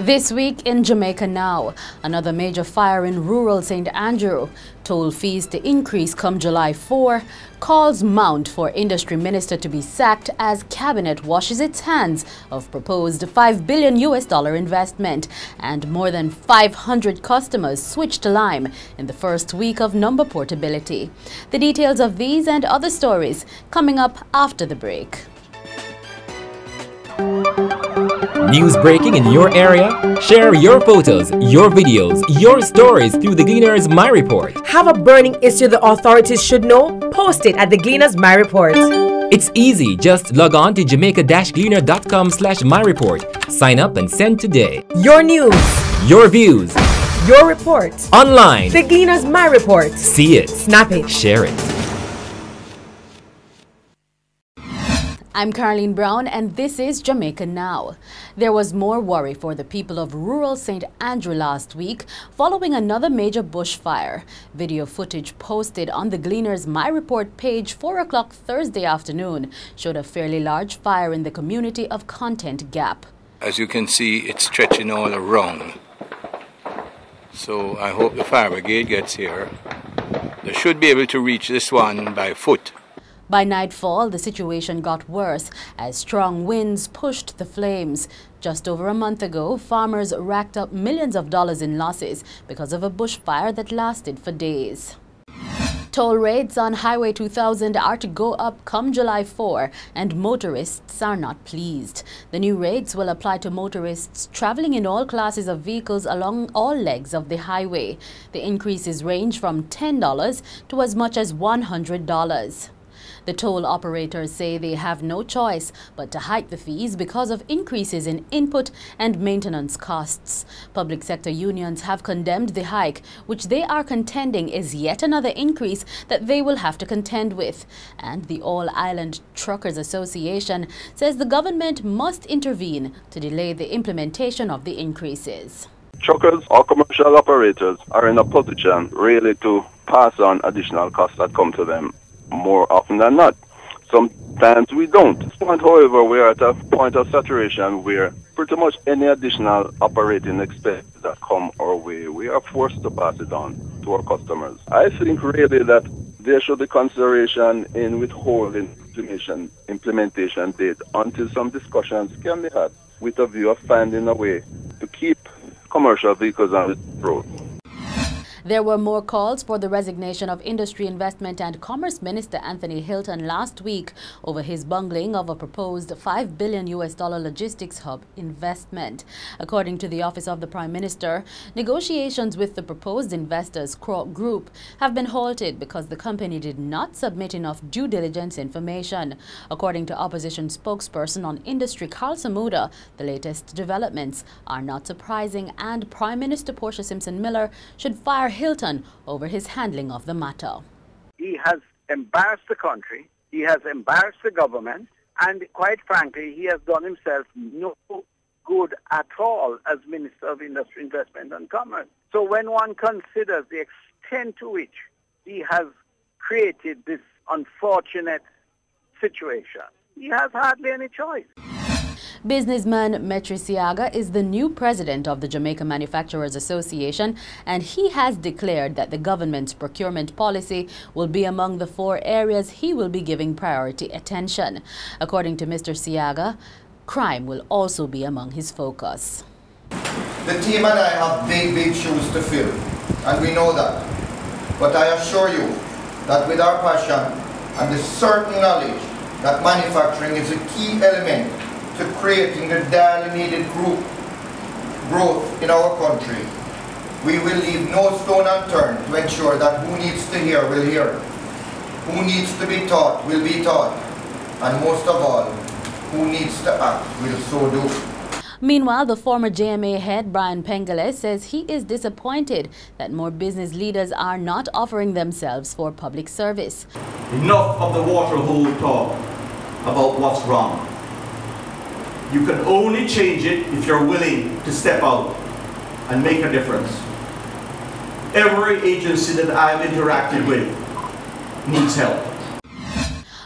This week in Jamaica Now, another major fire in rural St. Andrew. Toll fees to increase come July 4. Calls mount for industry minister to be sacked as cabinet washes its hands of proposed $5 billion investment. And more than 500 customers switched to Lime in the first week of number portability. The details of these and other stories coming up after the break. News breaking in your area? Share your photos, your videos, your stories through the Gleaner's My Report. Have a burning issue the authorities should know? Post it at the Gleaner's My Report. It's easy. Just log on to jamaica-gleaner.com/myreport. Sign up and send today. Your news. Your views. Your report. Online. The Gleaner's My Report. See it. Snap it. Share it. I'm Caroline Brown and this is Jamaica Now. There was more worry for the people of rural St. Andrew last week following another major bushfire. Video footage posted on the Gleaner's My Report page 4 o'clock Thursday afternoon showed a fairly large fire in the community of Content Gap. As you can see, it's stretching all around. So I hope the fire brigade gets here. They should be able to reach this one by foot. By nightfall, the situation got worse as strong winds pushed the flames. Just over a month ago, farmers racked up millions of dollars in losses because of a bushfire that lasted for days. Toll rates on Highway 2000 are to go up come July 4, and motorists are not pleased. The new rates will apply to motorists traveling in all classes of vehicles along all legs of the highway. The increases range from $10 to as much as $100. The toll operators say they have no choice but to hike the fees because of increases in input and maintenance costs. Public sector unions have condemned the hike, which they are contending is yet another increase that they will have to contend with. And the All Island Truckers Association says the government must intervene to delay the implementation of the increases. Truckers or commercial operators are in a position really to pass on additional costs that come to them more often than not. Sometimes we don't. However, we are at a point of saturation where pretty much any additional operating expenses that come our way, we are forced to pass it on to our customers. I think really that there should be consideration in withholding implementation date until some discussions can be had with a view of finding a way to keep commercial vehicles on the road. There were more calls for the resignation of Industry, Investment and Commerce Minister Anthony Hilton last week over his bungling of a proposed $5 billion logistics hub investment. According to the Office of the Prime Minister, negotiations with the proposed investors group have been halted because the company did not submit enough due diligence information. According to opposition spokesperson on industry Carl Samuda, the latest developments are not surprising and Prime Minister Portia Simpson-Miller should fire Hilton over his handling of the matter. He has embarrassed the country, he has embarrassed the government, and quite frankly, he has done himself no good at all as Minister of Industry, Investment and Commerce. So when one considers the extent to which he has created this unfortunate situation, he has hardly any choice. Businessman Metri Siaga is the new president of the Jamaica Manufacturers Association, and he has declared that the government's procurement policy will be among the 4 areas he will be giving priority attention. According to Mr. Siaga, crime will also be among his focus. The team and I have big shoes to fill, and we know that. But I assure you that with our passion and the certain knowledge that manufacturing is a key element to creating the daily needed growth in our country, we will leave no stone unturned to ensure that who needs to hear will hear, who needs to be taught will be taught, and most of all, who needs to act will so do. Meanwhile, the former JMA head, Brian Pengele, says he is disappointed that more business leaders are not offering themselves for public service. Enough of the water hole talk about what's wrong. You can only change it if you're willing to step out and make a difference. Every agency that I've interacted with needs help.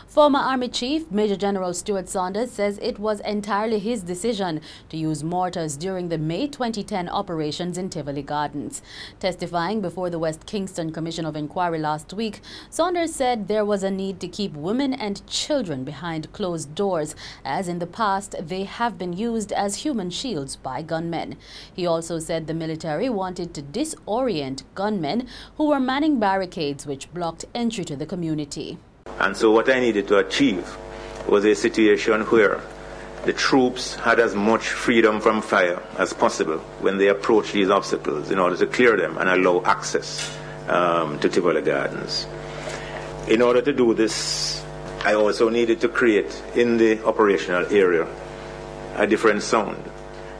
Former Army Chief Major General Stuart Saunders says it was entirely his decision to use mortars during the May 2010 operations in Tivoli Gardens. Testifying before the West Kingston Commission of Inquiry last week, Saunders said there was a need to keep women and children behind closed doors, as in the past they have been used as human shields by gunmen. He also said the military wanted to disorient gunmen who were manning barricades which blocked entry to the community. And so what I needed to achieve was a situation where the troops had as much freedom from fire as possible when they approached these obstacles in order to clear them and allow access to Tivoli Gardens. In order to do this, I also needed to create in the operational area a different sound.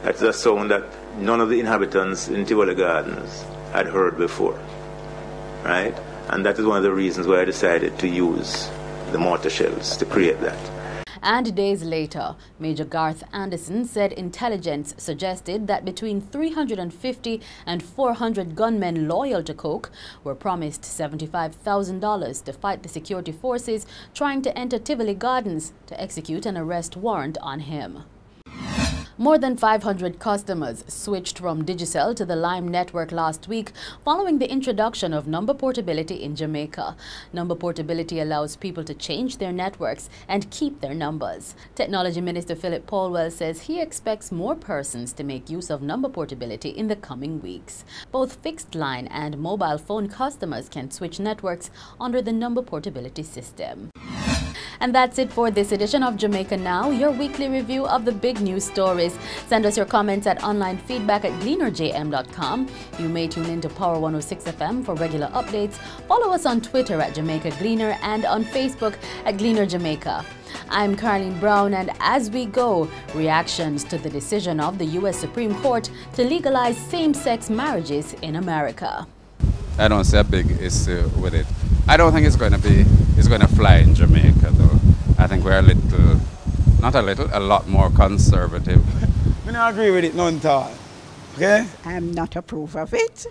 That's a sound that none of the inhabitants in Tivoli Gardens had heard before, right? And that is one of the reasons why I decided to use the mortar shells to create that. And days later, Major Garth Anderson said intelligence suggested that between 350 and 400 gunmen loyal to Coke were promised $75,000 to fight the security forces trying to enter Tivoli Gardens to execute an arrest warrant on him. More than 500 customers switched from Digicel to the Lime network last week following the introduction of number portability in Jamaica. Number portability allows people to change their networks and keep their numbers. Technology Minister Philip Paulwell says he expects more persons to make use of number portability in the coming weeks. Both fixed line and mobile phone customers can switch networks under the number portability system. And that's it for this edition of Jamaica Now, your weekly review of the big news stories. Send us your comments at online feedback at gleanerjm.com. You may tune in to Power 106 FM for regular updates. Follow us on Twitter at Jamaica Gleaner and on Facebook at Gleaner Jamaica. I'm Carleen Brown, and as we go, reactions to the decision of the U.S. Supreme Court to legalize same-sex marriages in America. I don't see a big issue with it. I don't think it's going to fly in Jamaica, though. I think we're a lot more conservative. I don't agree with it none at all. Okay? I'm not approve of it,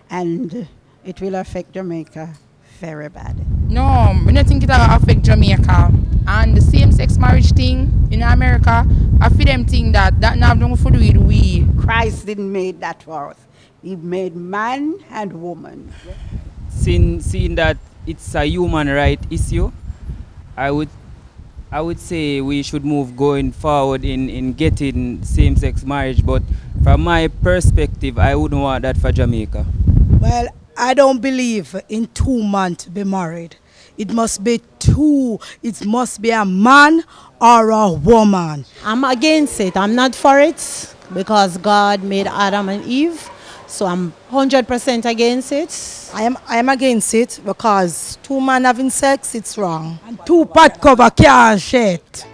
and it will affect Jamaica very bad. No, I don't think it will affect Jamaica. And the same-sex marriage thing in America, I feel them think that now don't do with we. Christ didn't make that for us. He made man and woman. Seeing that it's a human right issue, I would say we should move going forward in getting same-sex marriage, but from my perspective, I wouldn't want that for Jamaica. Well, I don't believe in 2 months to be married. It must be it must be a man or a woman. I'm against it. I'm not for it because God made Adam and Eve. So I'm 100% against it. I am against it because 2 men having sex, it's wrong. And 2 pot cover can't shit.